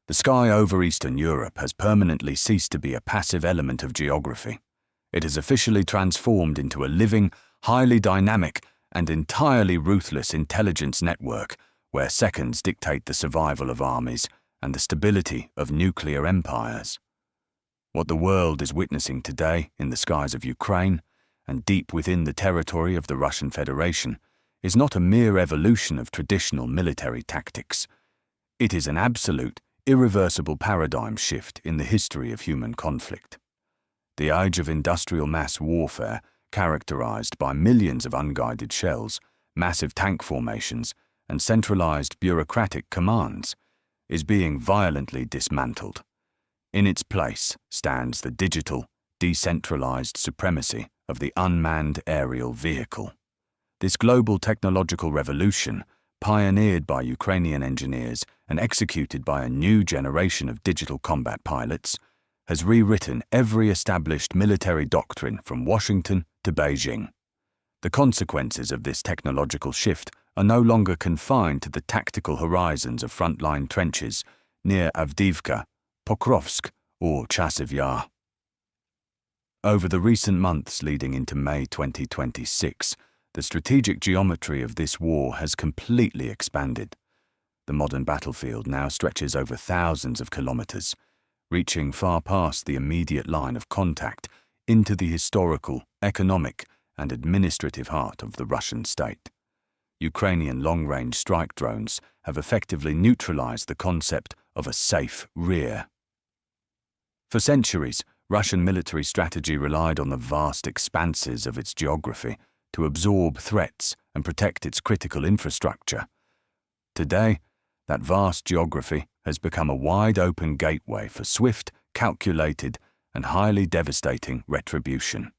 The sky over Eastern Europe has permanently ceased to be a passive element of geography. It has officially transformed into a living, highly dynamic, and entirely ruthless intelligence network where seconds dictate the survival of armies and the stability of nuclear empires. What the world is witnessing today in the skies of Ukraine and deep within the territory of the Russian Federation is not a mere evolution of traditional military tactics. It is an absolute, irreversible paradigm shift in the history of human conflict. The age of industrial mass warfare, characterized by millions of unguided shells, massive tank formations, and centralized bureaucratic commands, is being violently dismantled. In its place stands the digital, decentralized supremacy of the unmanned aerial vehicle. This global technological revolution, pioneered by Ukrainian engineers and executed by a new generation of digital combat pilots, has rewritten every established military doctrine from Washington to Beijing. The consequences of this technological shift are no longer confined to the tactical horizons of frontline trenches near Avdiivka, Pokrovsk, or Chasiv Yar. Over the recent months leading into May 2026, the strategic geometry of this war has completely expanded. The modern battlefield now stretches over thousands of kilometers, reaching far past the immediate line of contact into the historical, economic, and administrative heart of the Russian state. Ukrainian long-range strike drones have effectively neutralized the concept of a safe rear. For centuries, Russian military strategy relied on the vast expanses of its geography to absorb threats and protect its critical infrastructure. Today, that vast geography has become a wide-open gateway for swift, calculated, and highly devastating retribution.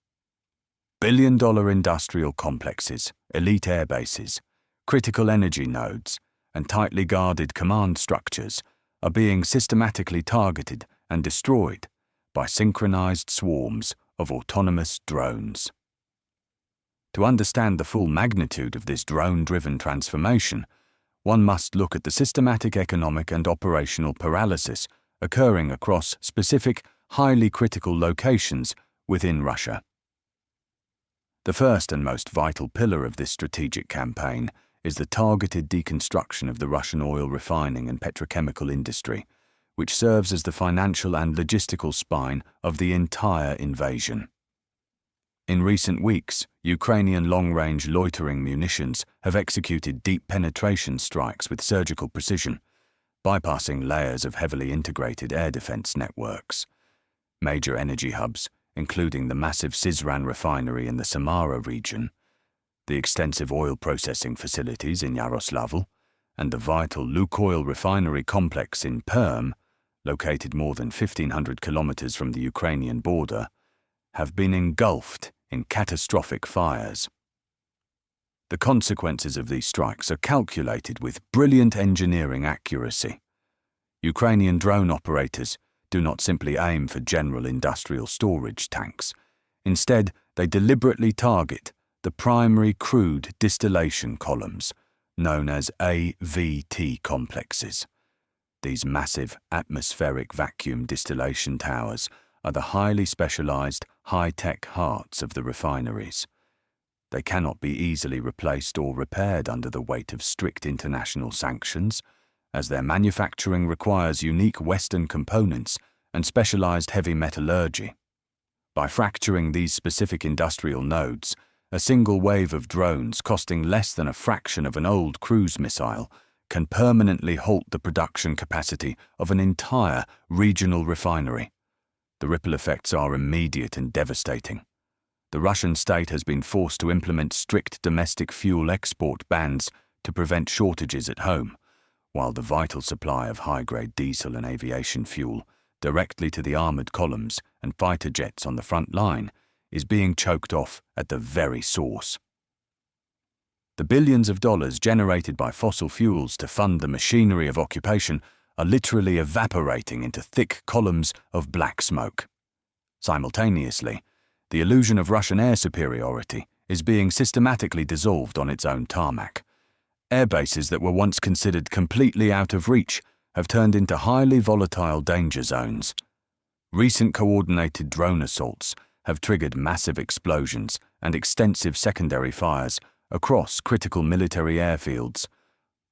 Billion-dollar industrial complexes, elite air bases, critical energy nodes, and tightly guarded command structures are being systematically targeted and destroyed by synchronized swarms of autonomous drones. To understand the full magnitude of this drone-driven transformation, one must look at the systematic economic and operational paralysis occurring across specific, highly critical locations within Russia. The first and most vital pillar of this strategic campaign is the targeted deconstruction of the Russian oil refining and petrochemical industry, which serves as the financial and logistical spine of the entire invasion. In recent weeks, Ukrainian long-range loitering munitions have executed deep penetration strikes with surgical precision, bypassing layers of heavily integrated air defense networks. Major energy hubs, including the massive Syzran refinery in the Samara region, the extensive oil processing facilities in Yaroslavl, and the vital Lukoil refinery complex in Perm, located more than 1,500 kilometers from the Ukrainian border, have been engulfed in catastrophic fires. The consequences of these strikes are calculated with brilliant engineering accuracy. Ukrainian drone operators do not simply aim for general industrial storage tanks. Instead, they deliberately target the primary crude distillation columns, known as AVT complexes. These massive atmospheric vacuum distillation towers are the highly specialized, high-tech hearts of the refineries. They cannot be easily replaced or repaired under the weight of strict international sanctions, as their manufacturing requires unique Western components and specialized heavy metallurgy. By fracturing these specific industrial nodes, a single wave of drones costing less than a fraction of an old cruise missile can permanently halt the production capacity of an entire regional refinery. The ripple effects are immediate and devastating. The Russian state has been forced to implement strict domestic fuel export bans to prevent shortages at home, while the vital supply of high-grade diesel and aviation fuel directly to the armored columns and fighter jets on the front line is being choked off at the very source. The billions of dollars generated by fossil fuels to fund the machinery of occupation are literally evaporating into thick columns of black smoke. Simultaneously, the illusion of Russian air superiority is being systematically dissolved on its own tarmac. Air bases that were once considered completely out of reach have turned into highly volatile danger zones. Recent coordinated drone assaults have triggered massive explosions and extensive secondary fires across critical military airfields,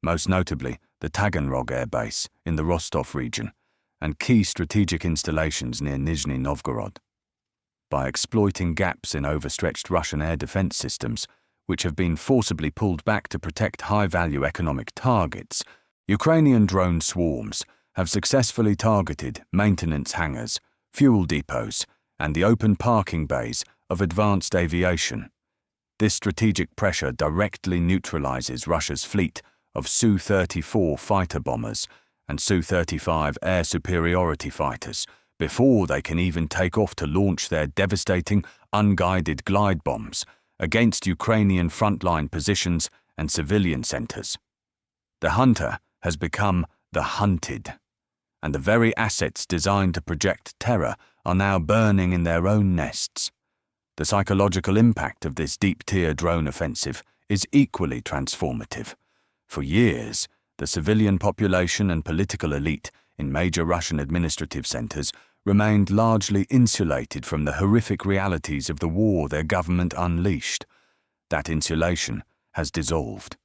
most notably the Taganrog Air Base in the Rostov region and key strategic installations near Nizhny Novgorod. By exploiting gaps in overstretched Russian air defense systems, which have been forcibly pulled back to protect high-value economic targets, Ukrainian drone swarms have successfully targeted maintenance hangars, fuel depots, and the open parking bays of advanced aviation. This strategic pressure directly neutralizes Russia's fleet of Su-34 fighter bombers and Su-35 air superiority fighters before they can even take off to launch their devastating, unguided glide bombs against Ukrainian frontline positions and civilian centers. The hunter has become the hunted, and the very assets designed to project terror are now burning in their own nests. The psychological impact of this deep-tier drone offensive is equally transformative. For years, the civilian population and political elite in major Russian administrative centers remained largely insulated from the horrific realities of the war their government unleashed. That insulation has dissolved.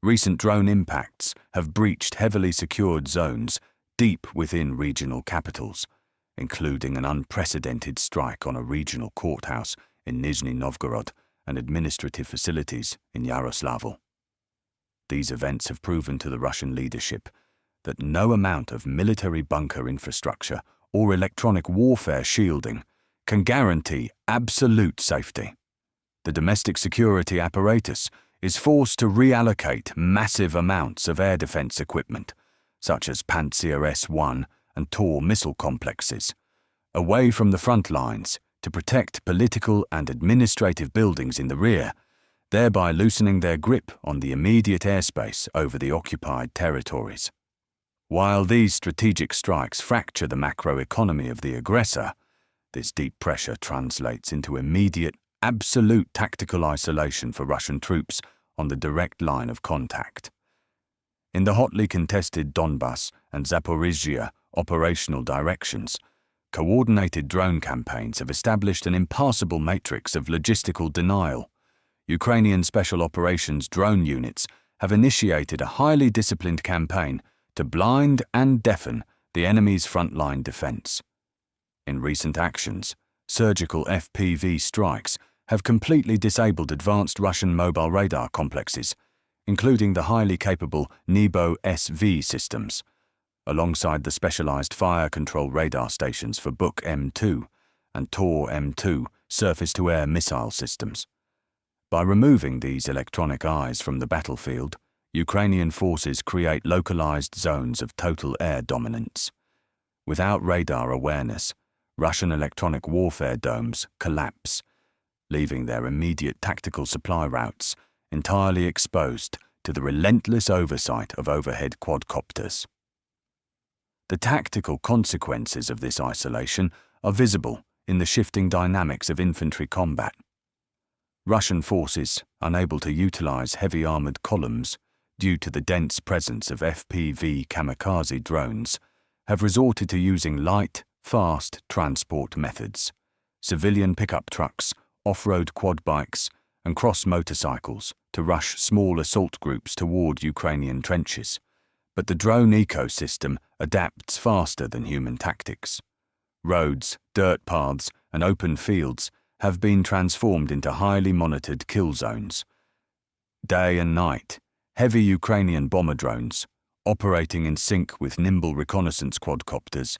Recent drone impacts have breached heavily secured zones deep within regional capitals, including an unprecedented strike on a regional courthouse in Nizhny Novgorod and administrative facilities in Yaroslavl. These events have proven to the Russian leadership that no amount of military bunker infrastructure or electronic warfare shielding can guarantee absolute safety. The domestic security apparatus is forced to reallocate massive amounts of air defense equipment, such as Pantsir S-1 and Tor missile complexes, away from the front lines to protect political and administrative buildings in the rear, thereby loosening their grip on the immediate airspace over the occupied territories. While these strategic strikes fracture the macroeconomy of the aggressor, this deep pressure translates into immediate, absolute tactical isolation for Russian troops on the direct line of contact. In the hotly contested Donbas and Zaporizhzhia operational directions, coordinated drone campaigns have established an impassable matrix of logistical denial. Ukrainian Special Operations drone units have initiated a highly disciplined campaign to blind and deafen the enemy's frontline defense. In recent actions, surgical FPV strikes have completely disabled advanced Russian mobile radar complexes, including the highly capable Nebo-SV systems, alongside the specialized fire control radar stations for Buk M2 and Tor M2 surface-to-air missile systems. By removing these electronic eyes from the battlefield, Ukrainian forces create localized zones of total air dominance. Without radar awareness, Russian electronic warfare domes collapse, leaving their immediate tactical supply routes entirely exposed to the relentless oversight of overhead quadcopters. The tactical consequences of this isolation are visible in the shifting dynamics of infantry combat. Russian forces, unable to utilize heavy armored columns due to the dense presence of FPV kamikaze drones, have resorted to using light, fast transport methods, civilian pickup trucks, off-road quad bikes, and cross motorcycles to rush small assault groups toward Ukrainian trenches. But the drone ecosystem adapts faster than human tactics. Roads, dirt paths, and open fields have been transformed into highly monitored kill zones. Day and night, heavy Ukrainian bomber drones, operating in sync with nimble reconnaissance quadcopters,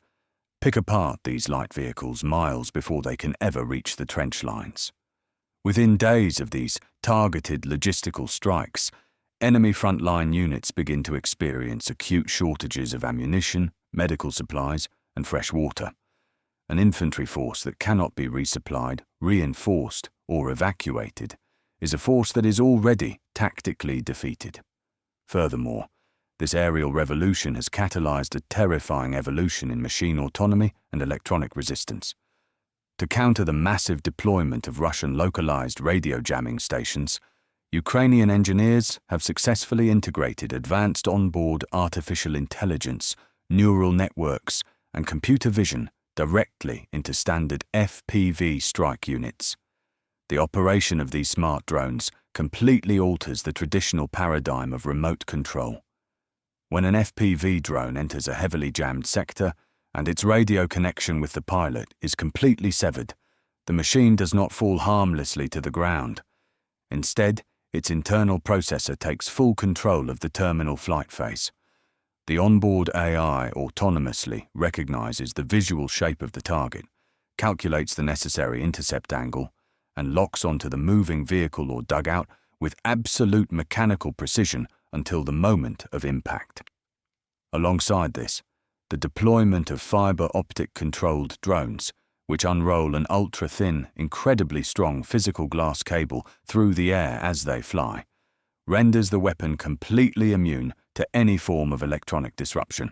pick apart these light vehicles miles before they can ever reach the trench lines. Within days of these targeted logistical strikes, enemy frontline units begin to experience acute shortages of ammunition, medical supplies, and fresh water. An infantry force that cannot be resupplied, reinforced, or evacuated is a force that is already tactically defeated. Furthermore, this aerial revolution has catalyzed a terrifying evolution in machine autonomy and electronic resistance. To counter the massive deployment of Russian localized radio jamming stations, Ukrainian engineers have successfully integrated advanced onboard artificial intelligence neural networks, and computer vision directly into standard FPV strike units. The operation of these smart drones completely alters the traditional paradigm of remote control. When an FPV drone enters a heavily jammed sector and its radio connection with the pilot is completely severed, the machine does not fall harmlessly to the ground. Instead, its internal processor takes full control of the terminal flight phase. The onboard AI autonomously recognizes the visual shape of the target, calculates the necessary intercept angle, and locks onto the moving vehicle or dugout with absolute mechanical precision until the moment of impact. Alongside this, the deployment of fiber optic controlled drones, which unroll an ultra-thin, incredibly strong physical glass cable through the air as they fly, renders the weapon completely immune to any form of electronic disruption,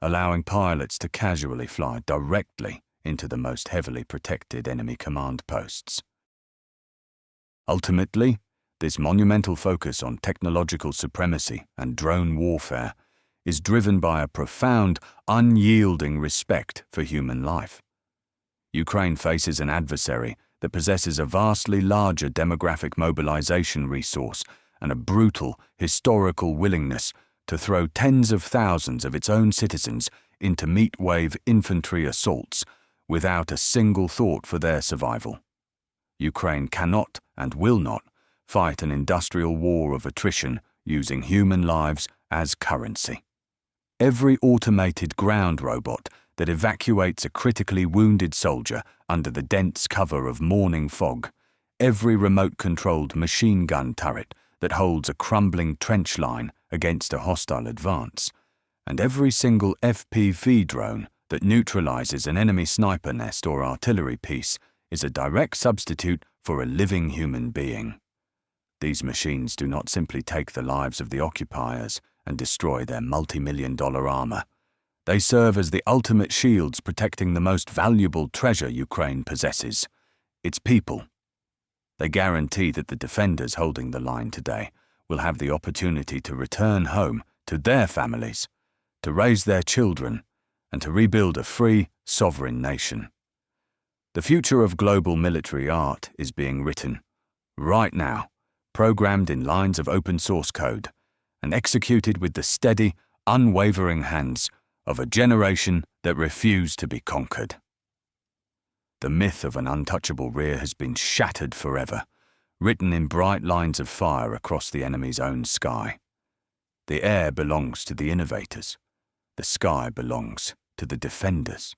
allowing pilots to casually fly directly into the most heavily protected enemy command posts. Ultimately, this monumental focus on technological supremacy and drone warfare is driven by a profound, unyielding respect for human life. Ukraine faces an adversary that possesses a vastly larger demographic mobilization resource and a brutal, historical willingness to throw tens of thousands of its own citizens into meat-wave infantry assaults without a single thought for their survival. Ukraine cannot and will not fight an industrial war of attrition using human lives as currency. Every automated ground robot that evacuates a critically wounded soldier under the dense cover of morning fog, every remote-controlled machine gun turret that holds a crumbling trench line against a hostile advance, and every single FPV drone that neutralizes an enemy sniper nest or artillery piece is a direct substitute for a living human being. These machines do not simply take the lives of the occupiers and destroy their multi-million-dollar armor. They serve as the ultimate shields protecting the most valuable treasure Ukraine possesses, its people. They guarantee that the defenders holding the line today will have the opportunity to return home to their families, to raise their children, and to rebuild a free, sovereign nation. The future of global military art is being written, right now, programmed in lines of open source code, and executed with the steady, unwavering hands of a generation that refused to be conquered. The myth of an untouchable rear has been shattered forever, written in bright lines of fire across the enemy's own sky. The air belongs to the innovators. The sky belongs to the defenders.